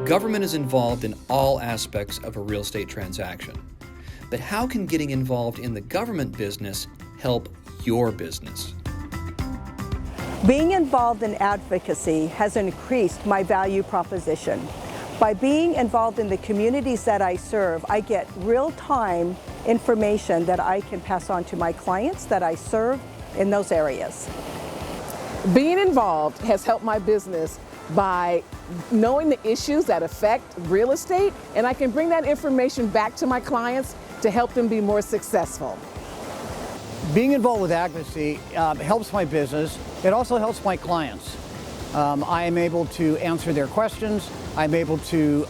Government is involved in all aspects of a real estate transaction. But how can getting involved in the government business help your business? Being involved in advocacy has increased my value proposition. By being involved in the communities that I serve, I get real-time information that I can pass on to my clients that I serve in those areas. Being involved has helped my business by knowing the issues that affect real estate, and I can bring that information back to my clients to help them be more successful. Being involved with advocacy helps my business. It also helps my clients. I am able to answer their questions. I'm able to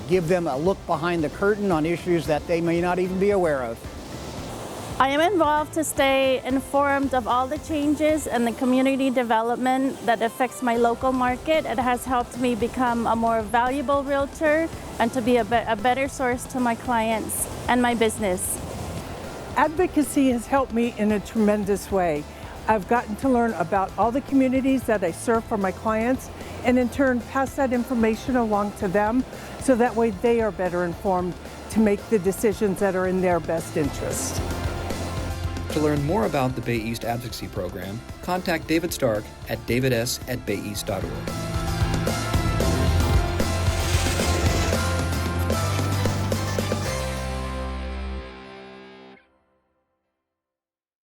give them a look behind the curtain on issues that they may not even be aware of. I am involved to stay informed of all the changes and the community development that affects my local market. It has helped me become a more valuable realtor and to be a better source to my clients and my business. Advocacy has helped me in a tremendous way. I've gotten to learn about all the communities that I serve for my clients and in turn pass that information along to them so that way they are better informed to make the decisions that are in their best interest. To learn more about the Bay East Advocacy Program, contact David Stark at davids@bayeast.org.